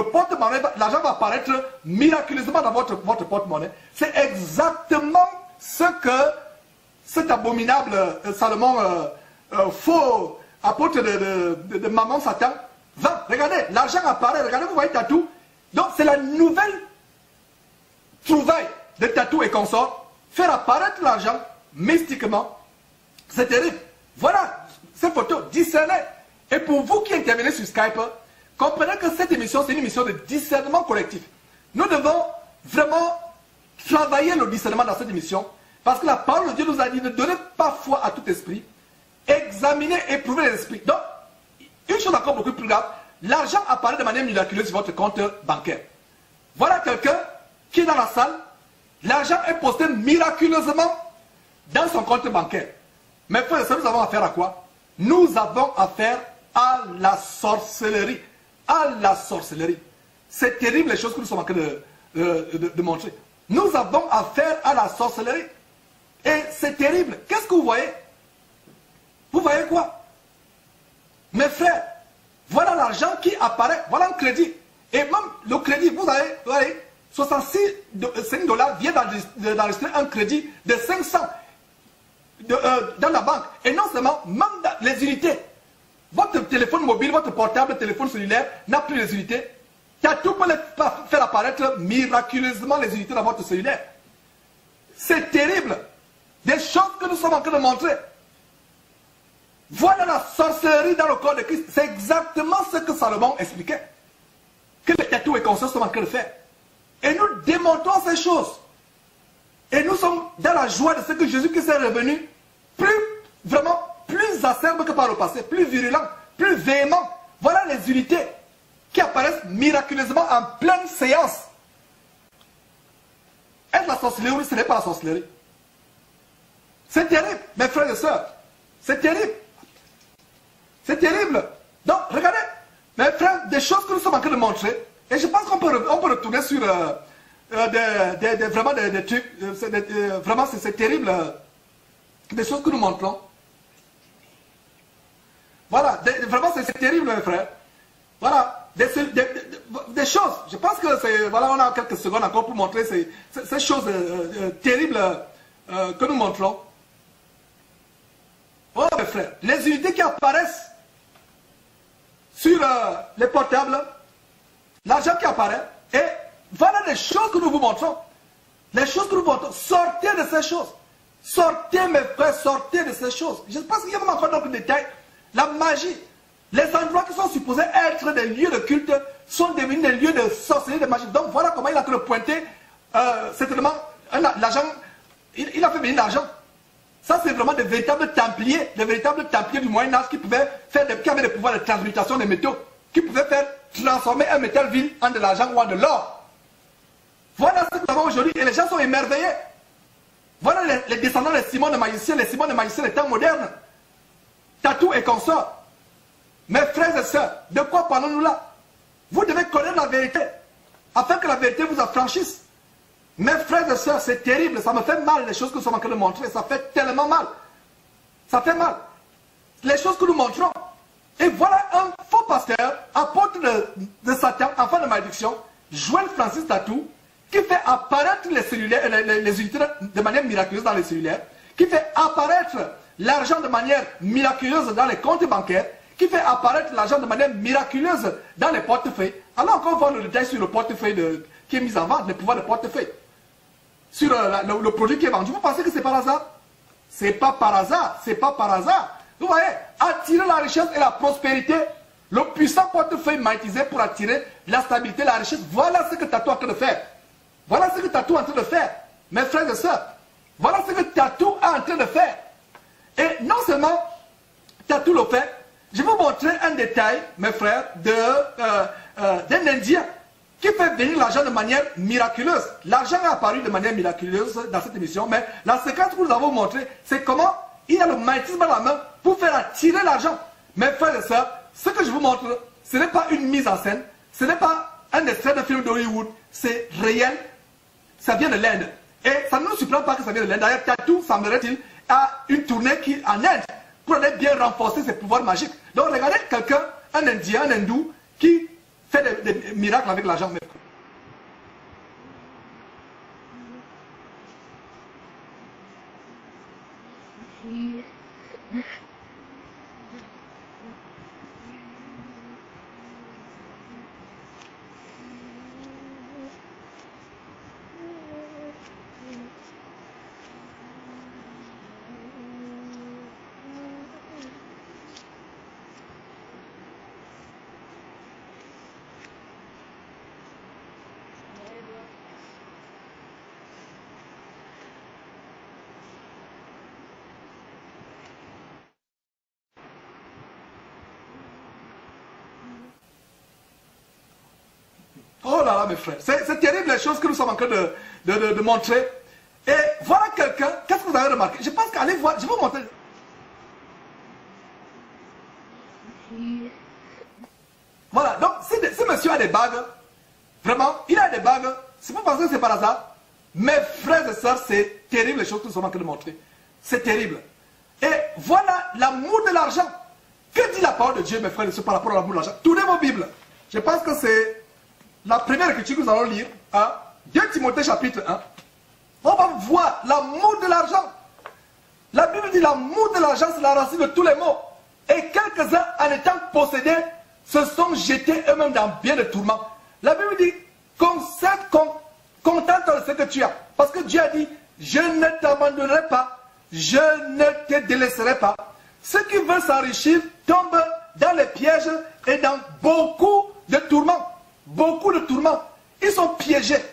porte-monnaie, l'argent va apparaître miraculeusement dans votre porte-monnaie. C'est exactement ce que cet abominable Salomon, faux apôtre de maman Satan, va. Regardez, l'argent apparaît, regardez, vous voyez Tatou. Donc c'est la nouvelle trouvaille de Tatou et consorts, faire apparaître l'argent mystiquement. C'est terrible. Voilà, ces photos, discernez. Et pour vous qui intervenez sur Skype, comprenez que cette émission, c'est une émission de discernement collectif. Nous devons vraiment travailler le discernement dans cette émission, parce que la parole de Dieu nous a dit, ne donnez pas foi à tout esprit, examinez, éprouvez les esprits. Donc, une chose encore beaucoup plus grave, l'argent apparaît de manière miraculeuse sur votre compte bancaire. Voilà quelqu'un qui est dans la salle, l'argent est posté miraculeusement dans son compte bancaire. Mais frères et sœurs, nous avons affaire à quoi? Nous avons affaire à la sorcellerie. À la sorcellerie. C'est terrible les choses que nous sommes en train de montrer. Nous avons affaire à la sorcellerie. Et c'est terrible. Qu'est-ce que vous voyez? Vous voyez quoi? Mes frères, voilà l'argent qui apparaît. Voilà un crédit. Et même le crédit, vous voyez, 66 $ vient d'enregistrer un crédit de 500 dans la banque. Et non seulement, même dans les unités. Votre téléphone mobile, votre portable, téléphone cellulaire n'a plus les unités. Tatou peut faire apparaître miraculeusement les unités dans votre cellulaire. C'est terrible. Des choses que nous sommes en train de montrer. Voilà la sorcellerie dans le corps de Christ. C'est exactement ce que Salomon expliquait. Que les Tatou et consorts sont en train de faire. Et nous démontrons ces choses. Et nous sommes dans la joie de ce que Jésus-Christ est revenu plus acerbe que par le passé, plus virulent, plus véhément. Voilà les unités qui apparaissent miraculeusement en pleine séance. Est-ce la sorcellerie ou ce n'est pas la sorcellerie? C'est terrible, mes frères et sœurs. C'est terrible. C'est terrible. Donc, regardez, mes frères, des choses que nous sommes en train de montrer, et je pense qu'on peut retourner sur vraiment des trucs, vraiment c'est terrible, des choses que nous montrons. Voilà, vraiment c'est terrible mes frères. Voilà, des choses, je pense que c'est, voilà, on a quelques secondes encore pour montrer ces choses terribles que nous montrons. Oh mes frères, les unités qui apparaissent sur les portables, l'argent qui apparaît, et voilà les choses que nous vous montrons. Les choses que nous vous montrons. Sortez de ces choses. Sortez, mes frères, sortez de ces choses. Je pense qu'il y a même encore d'autres détails. La magie. Les endroits qui sont supposés être des lieux de culte sont devenus des lieux de sorcellerie, de magie. Donc voilà comment il a pu le pointer. Certainement, l'argent, il a fait venir l'argent. Ça, c'est vraiment des véritables templiers du Moyen-Âge qui avaient des pouvoirs de transmutation des métaux, qui pouvaient faire transformer un métal vil en de l'argent ou en de l'or. Voilà ce que nous avons aujourd'hui et les gens sont émerveillés. Voilà les descendants des Simon de magiciens, les Simon de magiciens des temps modernes. Tatou et consorts. Mes frères et sœurs, de quoi parlons-nous là? Vous devez connaître la vérité, afin que la vérité vous affranchisse. Mes frères et sœurs, c'est terrible, ça me fait mal les choses que nous sommes en train de montrer, ça fait tellement mal. Ça fait mal. Les choses que nous montrons. Et voilà un faux pasteur, apôtre de Satan, enfant de malédiction, Joël Francis Tatou, qui fait apparaître les cellulaires, les unités de manière miraculeuse dans les cellulaires, qui fait apparaître l'argent de manière miraculeuse dans les comptes bancaires, qui fait apparaître l'argent de manière miraculeuse dans les portefeuilles. Alors qu'on voit le détail sur le portefeuille qui est mis en vente, le pouvoir de portefeuille, sur le produit qui est vendu. Vous pensez que c'est par hasard? C'est pas par hasard, c'est pas par hasard. Vous voyez, attirer la richesse et la prospérité, le puissant portefeuille magnétisé pour attirer la stabilité, la richesse. Voilà ce que Tatou est en train de faire. Voilà ce que Tatou est en train de faire, mes frères et sœurs. Voilà ce que Tatou est en train de faire. Et non seulement Tatou le fait, je vais vous montrer un détail, mes frères, d'un Indien qui fait venir l'argent de manière miraculeuse. L'argent est apparu de manière miraculeuse dans cette émission, mais la séquence que nous avons montrée, c'est comment il a le magnétisme dans la main pour faire attirer l'argent. Mes frères et sœurs, ce que je vous montre, ce n'est pas une mise en scène, ce n'est pas un extrait de film d'Hollywood, c'est réel, ça vient de l'Inde. Et ça ne nous surprend pas que ça vienne de l'Inde. D'ailleurs, Tatou, semblerait-il, a une tournée en Inde pour aller bien renforcer ses pouvoirs magiques. Donc regardez quelqu'un, un Indien, un Hindou, qui fait des miracles avec l'argent. Oh là là, mes frères, c'est terrible les choses que nous sommes en train de montrer. Et voilà quelqu'un, qu'est-ce que vous avez remarqué? Je pense qu'allez voir, je vais vous montrer. Voilà, donc si monsieur a des bagues, vraiment, il a des bagues, c'est pas parce que c'est par hasard. Mes frères et sœurs, c'est terrible les choses que nous sommes en train de montrer. C'est terrible. Et voilà l'amour de l'argent. Que dit la parole de Dieu, mes frères et sœurs, par rapport à l'amour de l'argent? Tournez vos Bibles. Je pense que c'est la première écriture que nous allons lire, 2 Timothée chapitre 1. On va voir l'amour de l'argent. La Bible dit l'amour de l'argent, c'est la racine de tous les maux. Et quelques-uns, en étant possédés, se sont jetés eux-mêmes dans bien de tourments. La Bible dit, contente de ce que tu as. Parce que Dieu a dit, je ne t'abandonnerai pas, je ne te délaisserai pas. Ceux qui veulent s'enrichir tombent dans les pièges et dans beaucoup de tourments. Beaucoup de tourments. Ils sont piégés.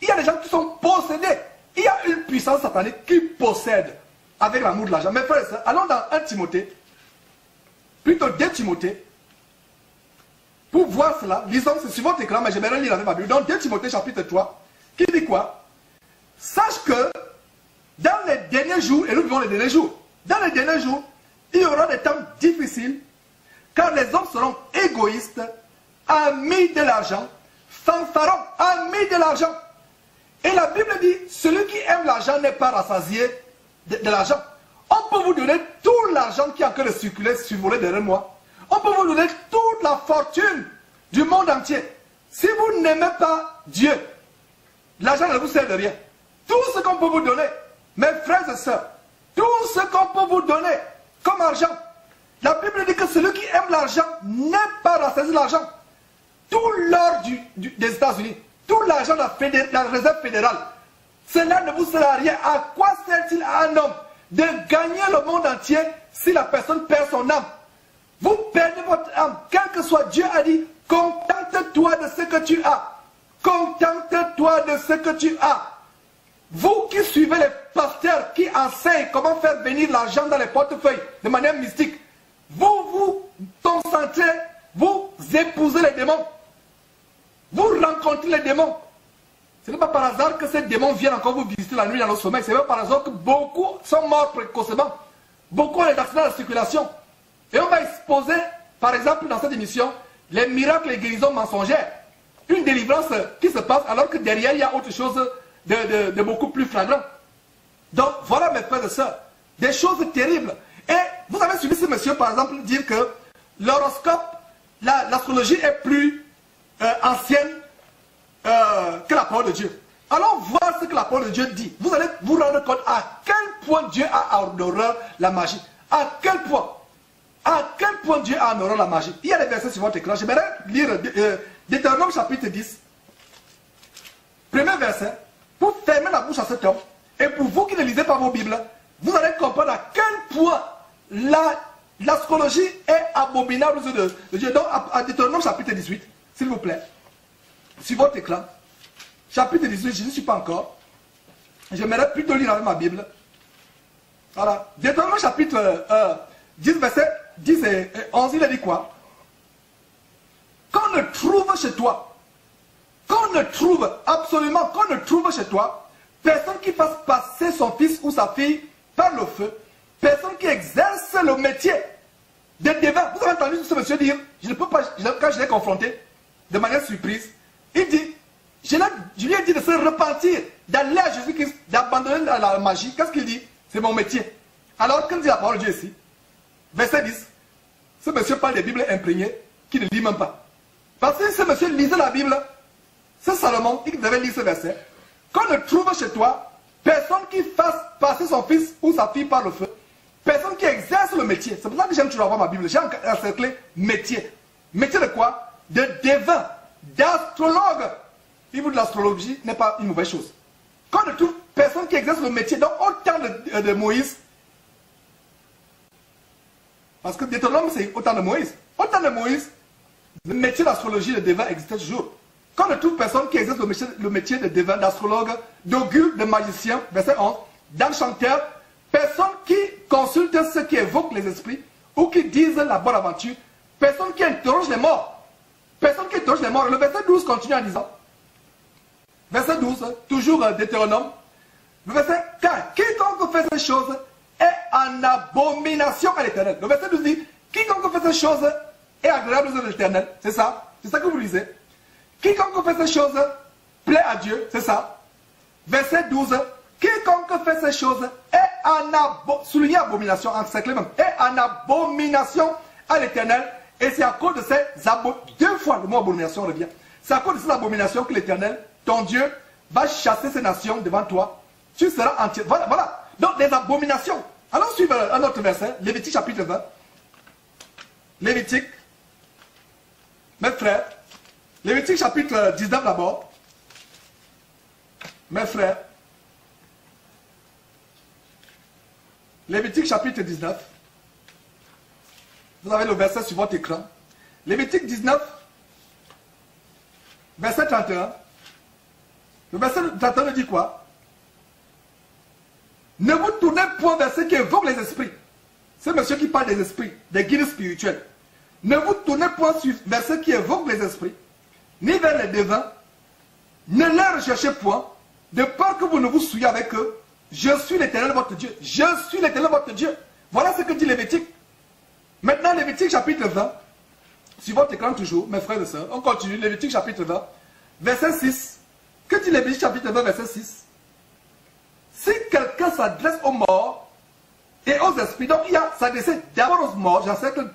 Il y a des gens qui sont possédés. Il y a une puissance satanique qui possède avec l'amour de l'argent. Mes frères et sœurs, allons dans 1 Timothée, plutôt 2 Timothée, pour voir cela. Lisons, c'est sur votre écran, mais j'aimerais lire avec ma Bible. Donc 2 Timothée chapitre 3, qui dit quoi? Sache que dans les derniers jours, et nous vivons les derniers jours, dans les derniers jours, il y aura des temps difficiles, car les hommes seront égoïstes, amis de l'argent, fanfarons, amis de l'argent. Et la Bible dit, celui qui aime l'argent n'est pas rassasié de l'argent. On peut vous donner tout l'argent qui est en train de circuler, survoler derrière moi. On peut vous donner toute la fortune du monde entier. Si vous n'aimez pas Dieu, l'argent ne vous sert de rien. Tout ce qu'on peut vous donner, mes frères et sœurs, tout ce qu'on peut vous donner comme argent, la Bible dit que celui qui aime l'argent n'est pas rassasié de l'argent. Tout l'or des États-Unis, tout l'argent de la réserve fédérale, cela ne vous sert à rien. À quoi sert-il à un homme de gagner le monde entier si la personne perd son âme? Vous perdez votre âme. Quel que soit, Dieu a dit, contente-toi de ce que tu as. Contente-toi de ce que tu as. Vous qui suivez les pasteurs qui enseignent comment faire venir l'argent dans les portefeuilles de manière mystique, vous vous concentrez, vous épousez les démons. Vous rencontrez les démons. Ce n'est pas par hasard que ces démons viennent encore vous visiter la nuit dans le sommeil. C'est pas par hasard que beaucoup sont morts précocement. Beaucoup ont des accidents de circulation. Et on va exposer, par exemple, dans cette émission, les miracles et les guérisons mensongères. Une délivrance qui se passe alors que derrière, il y a autre chose de beaucoup plus flagrant. Donc, voilà mes frères et sœurs. Des choses terribles. Et vous avez suivi ce monsieur, par exemple, dire que l'horoscope, l'astrologie est plus ancienne que la parole de Dieu. Allons voir ce que la parole de Dieu dit. Vous allez vous rendre compte à quel point Dieu a en horreur la magie. À quel point Dieu a en horreur la magie. Il y a des versets sur votre écran. J'aimerais lire Deutéronome chapitre 10. Premier verset. Pour fermer la bouche à cet homme, et pour vous qui ne lisez pas vos Bibles, vous allez comprendre à quel point l'astrologie est abominable aux yeux de Dieu. Donc, à Deutéronome chapitre 18, s'il vous plaît, sur votre écran, chapitre 18, je ne suis pas encore. J'aimerais plutôt lire avec ma Bible. Voilà. Deutéronome chapitre 10, verset 10 et 11, il a dit quoi? Qu'on ne trouve chez toi, qu'on ne trouve absolument, qu'on ne trouve chez toi, personne qui fasse passer son fils ou sa fille par le feu, personne qui exerce le métier de devin. Vous avez entendu ce monsieur dire, je ne peux pas, quand je l'ai confronté, de manière surprise, il dit, je lui ai dit de se repentir, d'aller à Jésus-Christ, d'abandonner la magie. Qu'est-ce qu'il dit? C'est mon métier. Alors, qu'est-ce que dit la parole de Dieu ici? Verset 10. Ce monsieur parle des Bibles imprégnées, qui ne lit même pas. Parce que ce monsieur lisait la Bible, c'est Salomon qui devait lire ce verset. Qu'on ne trouve chez toi personne qui fasse passer son fils ou sa fille par le feu, personne qui exerce le métier. C'est pour ça que j'aime toujours avoir ma Bible. J'aime encercler métier. Métier de quoi? De devin, d'astrologue. Il vous de l'astrologie n'est pas une mauvaise chose. Qu'on ne trouve personne qui exerce le métier, donc au temps de Moïse, parce que Deutéronome c'est au temps de Moïse. Au temps de Moïse, le métier d'astrologie de devin existait toujours. Quand on ne trouve personne qui exerce le métier de devin, d'astrologue, d'augure, de magicien, verset 11, d'enchanteur, personne qui consulte ceux qui évoquent les esprits ou qui disent la bonne aventure, personne qui interroge les morts. Personne qui interroge les morts. Le verset 12 continue en disant, verset 12, toujours Deutéronome, le verset 4, quiconque fait ces choses est en abomination à l'Éternel. Le verset 12 dit, quiconque fait ces choses est agréable aux yeux de l'Éternel. C'est ça que vous lisez. Quiconque fait ces choses plaît à Dieu, c'est ça. Verset 12, quiconque fait ces choses est en souligné abomination, encerclé même, est en abomination à l'Éternel. Et c'est à cause de ces abominations, 2 fois le mot abomination revient. C'est à cause de ces abominations que l'Éternel, ton Dieu, va chasser ces nations devant toi. Tu seras entier. Voilà, voilà. Donc des abominations. Allons suivre un autre verset, Lévitique chapitre 20. Lévitique, mes frères, Lévitique chapitre 19 d'abord. Mes frères, Lévitique chapitre 19. Vous avez le verset sur votre écran. Lévitique 19, verset 31. Le verset 31 dit quoi? Ne vous tournez point vers ceux qui évoquent les esprits. C'est monsieur qui parle des esprits, des guides spirituels. Ne vous tournez point vers ceux qui évoquent les esprits, ni vers les devins. Ne les recherchez point, de peur que vous ne vous souillez avec eux. Je suis l'Éternel votre Dieu. Je suis l'Éternel votre Dieu. Voilà ce que dit Lévitique. Maintenant, Lévitique chapitre 20. Sur votre écran toujours, mes frères et sœurs. On continue. Lévitique chapitre 20. Verset 6. Que dit Lévitique chapitre 20, verset 6? Si quelqu'un s'adresse aux morts et aux esprits, donc il y a s'adresser d'abord aux morts, j'enseigne